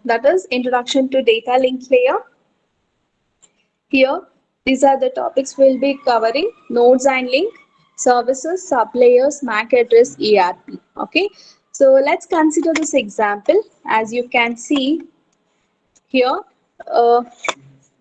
That is introduction to data link layer. Here, these are the topics we'll be covering: nodes and link, services, sublayers, MAC address, ERP. Okay, so let's consider this example. As you can see here,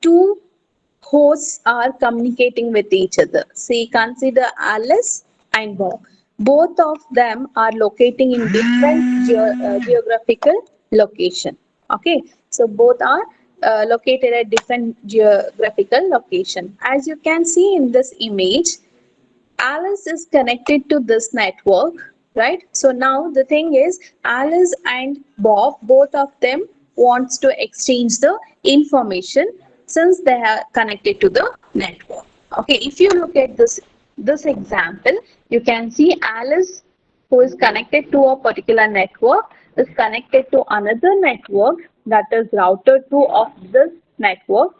two hosts are communicating with each other. See, consider Alice and Bob. Both of them are locating in different geographical location. Okay, so both are located at different geographical location. As you can see in this image, Alice is connected to this network, right? So now the thing is, Alice and Bob, both of them wants to exchange the information since they are connected to the network. Okay, if you look at this example, you can see Alice, who is connected to a particular network, is connected to another network, that is router 2 of this network.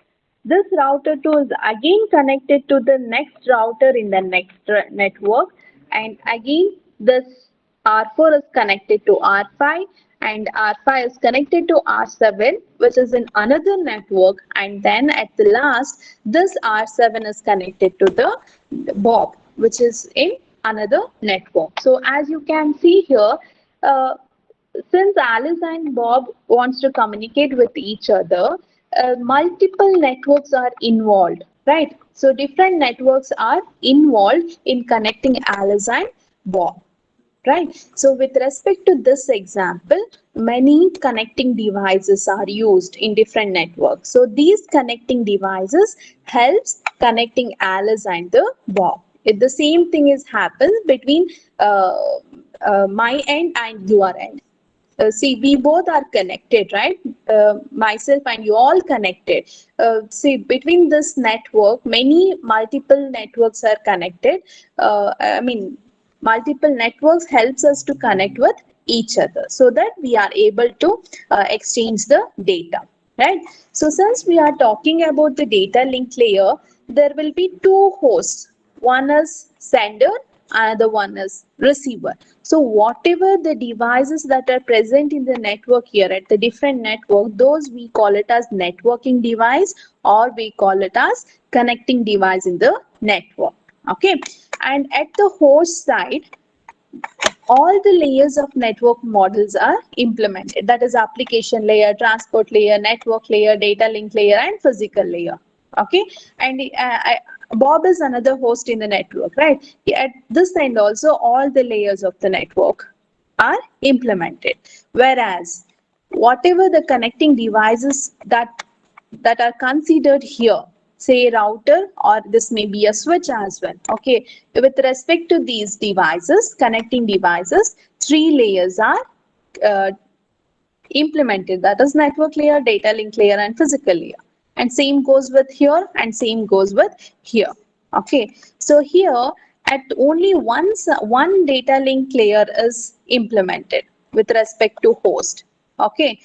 This router 2 is again connected to the next router in the next network, and again this R4 is connected to R5, and R5 is connected to R7, which is in another network, and then at the last this R7 is connected to the Bob, which is in another network. So as you can see here, since Alice and Bob wants to communicate with each other, multiple networks are involved, right? So different networks are involved in connecting Alice and Bob, right? So with respect to this example, many connecting devices are used in different networks. So these connecting devices helps connecting Alice and the Bob. If the same thing is happens between my end and your end. See, we both are connected, right? Myself and you all connected. See, between this network, many multiple networks are connected. Multiple networks helps us to connect with each other so that we are able to exchange the data, right? So since we are talking about the data link layer, there will be two hosts. One is sender, another one is receiver. So whatever the devices that are present in the network here at the different network, those we call it as networking device, or we call it as connecting device in the network. Okay, and at the host side, all the layers of network models are implemented. That is application layer, transport layer, network layer, data link layer, and physical layer. Okay, and Bob is another host in the network, right? At this end also, all the layers of the network are implemented. Whereas whatever the connecting devices that are considered here, say router, or this may be a switch as well. Okay, with respect to these devices, connecting devices, three layers are implemented. That is network layer, data link layer, and physical layer. And same goes with here, and same goes with here. Okay, so here at only one data link layer is implemented with respect to host. Okay,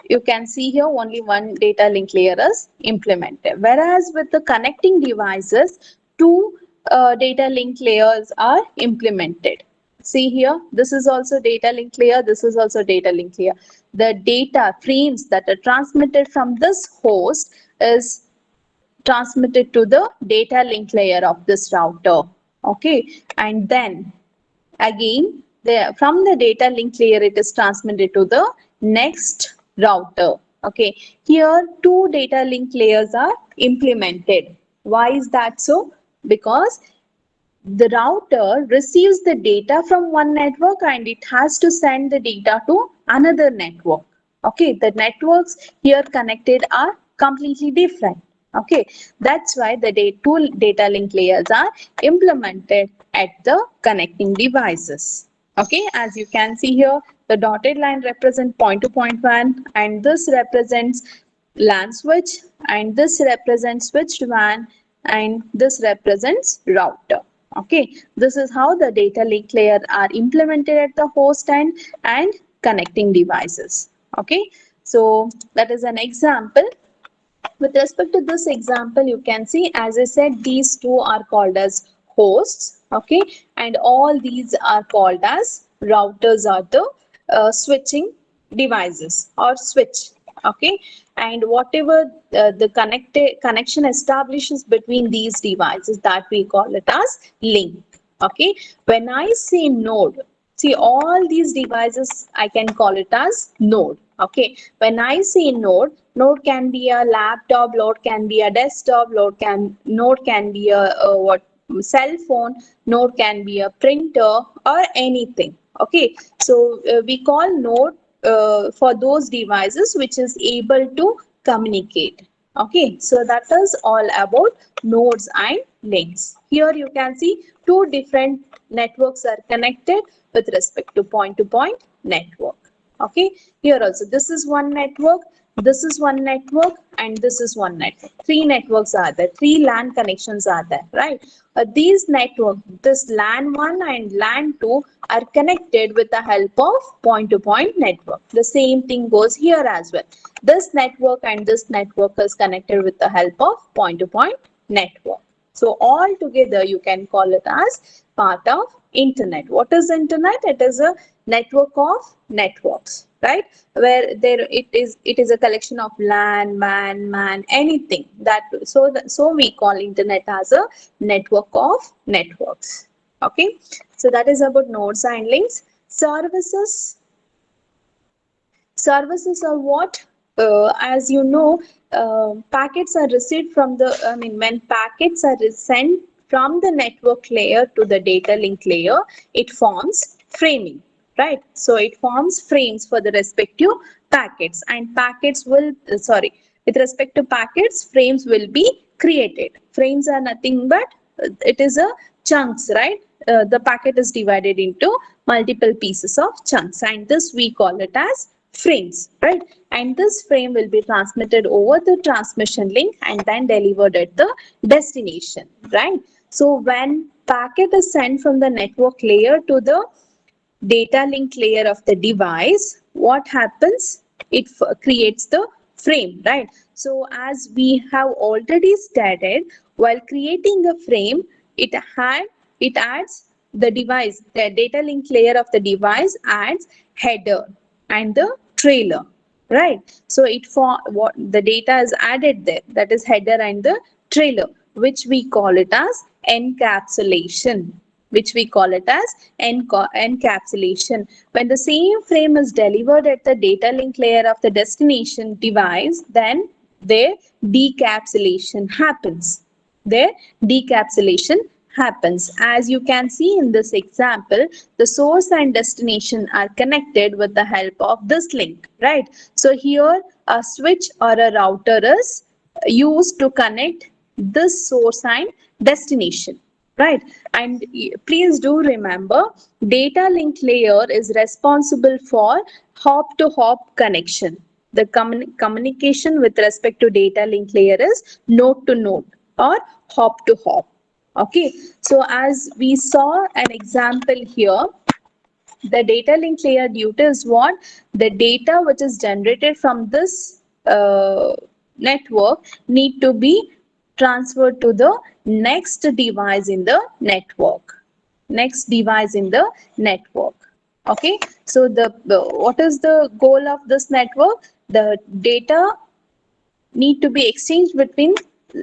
you can see here only one data link layer is implemented. Whereas with the connecting devices, two data link layers are implemented. See here, this is also data link layer, this is also data link layer. The data frames that are transmitted from this host is transmitted to the data link layer of this router. Okay, and then again, from the data link layer, it is transmitted to the next router. Okay, here two data link layers are implemented. Why is that so? Because the router receives the data from one network and it has to send the data to another network. Okay, the networks here connected are completely different. Okay, that's why the two data link layers are implemented at the connecting devices. Okay, as you can see here, the dotted line represents point to point WAN, and this represents LAN switch, and this represents switched WAN, and this represents router. Okay, this is how the data link layer are implemented at the host end and connecting devices. Okay, so that is an example. With respect to this example, you can see, as I said, these two are called as hosts. Okay, and all these are called as routers or the switching devices or switch. Okay, and whatever the connection establishes between these devices, that we call it as link. Okay, when I say node, see all these devices I can call it as node. Okay, when I say node, node can be a laptop, node can be a desktop, node can be a what, cell phone, node can be a printer or anything. Okay, so we call node for those devices which is able to communicate. Okay, so that is all about nodes and links. Here you can see two different networks are connected with respect to point network. Okay, here also this is one network, this is one network, and this is one network. Three networks are there, three LAN connections are there, right? These network, this LAN 1 and LAN 2 are connected with the help of point-to-point network. The same thing goes here as well. This network and this network is connected with the help of point-to-point network. So all together you can call it as part of internet. What is internet? It is a network of networks, right? Where it is a collection of LAN, MAN, anything that, so we call internet as a network of networks. Okay, so that is about nodes and links. Services are what? As you know, packets are received from the, I mean, when packets are sent from the network layer to the data link layer, it forms framing, right? So it forms frames for the respective packets, and packets will, sorry, with respect to packets, frames will be created. Frames are nothing but, it is a chunks, right? The packet is divided into multiple pieces of chunks, and this we call it as frames, right? And this frame will be transmitted over the transmission link and then delivered at the destination, right? So when packet is sent from the network layer to the data link layer of the device, what happens? It creates the frame, right? So as we have already stated, while creating a frame, it adds the device, the data link layer of the device adds header and the trailer, right? So it for what the data is added there, that is header and the trailer, which we call it as encapsulation, which we call it as encapsulation. When the same frame is delivered at the data link layer of the destination device, then their decapsulation happens. Their decapsulation happens. As you can see in this example, the source and destination are connected with the help of this link, right? So here a switch or a router is used to connect this source and destination, right? And please do remember, data link layer is responsible for hop to hop connection. The communication with respect to data link layer is node to node or hop to hop. Okay, so as we saw an example here, the data link layer duty is what? The data which is generated from this network need to be transferred to the next device in the network. Next device in the network. Okay, so what is the goal of this network? The data need to be exchanged between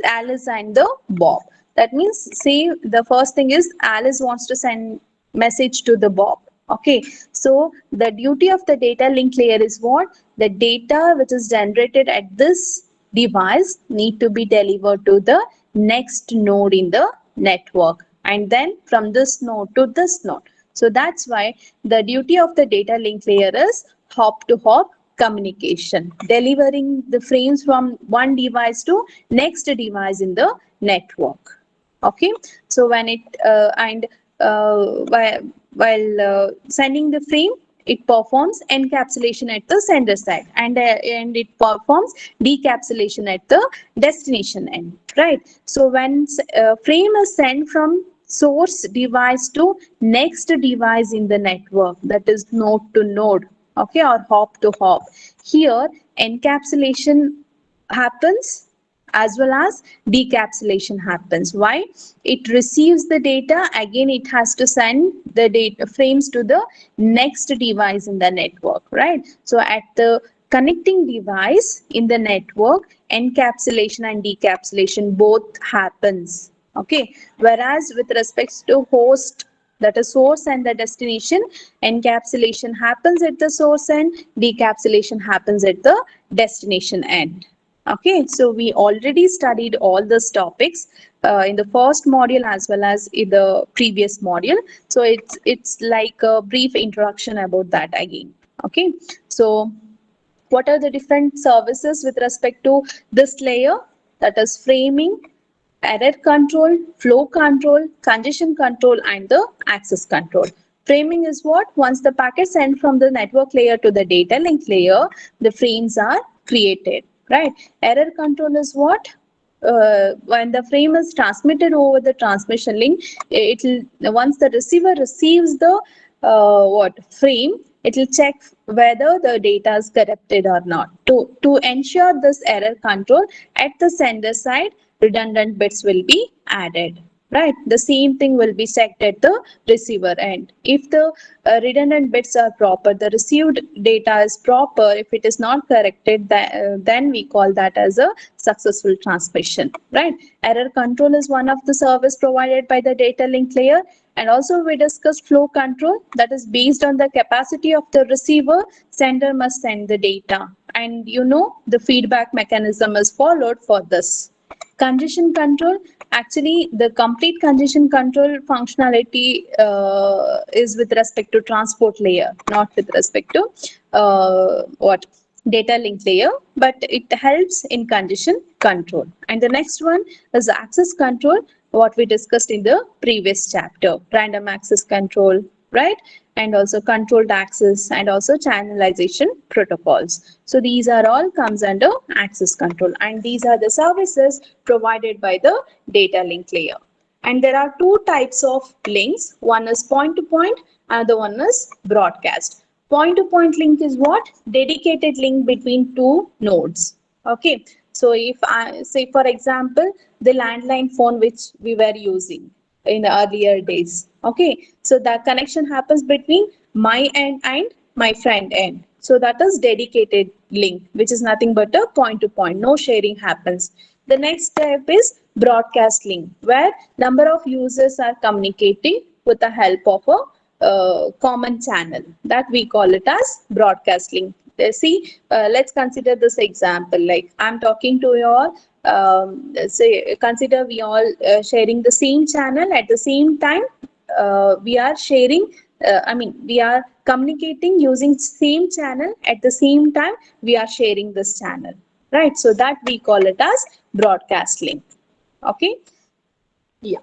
Alice and the Bob. That means, say the first thing is Alice wants to send message to the Bob. Okay, so the duty of the data link layer is what? The data which is generated at this device need to be delivered to the next node in the network, and then from this node to this node. So that's why the duty of the data link layer is hop to hop communication, delivering the frames from one device to next device in the network. Okay, so when it and while sending the frame, it performs encapsulation at the sender side, and it performs decapsulation at the destination end, right? So when frame is sent from source device to next device in the network, that is node to node, okay, or hop to hop, here encapsulation happens as well as decapsulation happens. Why? It receives the data, again it has to send the data frames to the next device in the network, right? So at the connecting device in the network, encapsulation and decapsulation both happens. Okay, whereas with respect to host, that is source and the destination, encapsulation happens at the source end, decapsulation happens at the destination end. Okay, so we already studied all these topics in the first module as well as in the previous module. So it's like a brief introduction about that again. Okay, so what are the different services with respect to this layer? That is framing, error control, flow control, congestion control, and the access control. Framing is what? Once the packet sent from the network layer to the data link layer, the frames are created, right? Error control is what? When the frame is transmitted over the transmission link, it will, once the receiver receives the frame, it will check whether the data is corrupted or not. To ensure this error control, at the sender side, redundant bits will be added, right? The same thing will be checked at the receiver end. If the redundant bits are proper, the received data is proper, if it is not corrected, then we call that as a successful transmission, right? Error control is one of the service provided by the data link layer. And also we discussed flow control, that is based on the capacity of the receiver, sender must send the data. And you know, the feedback mechanism is followed for this. Congestion control, actually the complete congestion control functionality is with respect to transport layer, not with respect to data link layer, but it helps in congestion control. And the next one is access control, what we discussed in the previous chapter, random access control, right? And also controlled access and also channelization protocols. So these are all comes under access control, and these are the services provided by the data link layer. And there are two types of links. One is point to point, another one is broadcast. Point to point link is what? Dedicated link between two nodes. Okay. So if I say, for example, the landline phone which we were using in the earlier days. Okay. So that connection happens between my end and my friend end. So that is dedicated link, which is nothing but a point to point. No sharing happens. The next step is broadcast link, where number of users are communicating with the help of a common channel, that we call it as broadcast link. See, let's consider this example. Like I'm talking to you all. Say, consider we all sharing the same channel at the same time. We are sharing. We are communicating using same channel at the same time. We are sharing this channel, right? So that we call it as broadcast link. Okay. Yeah.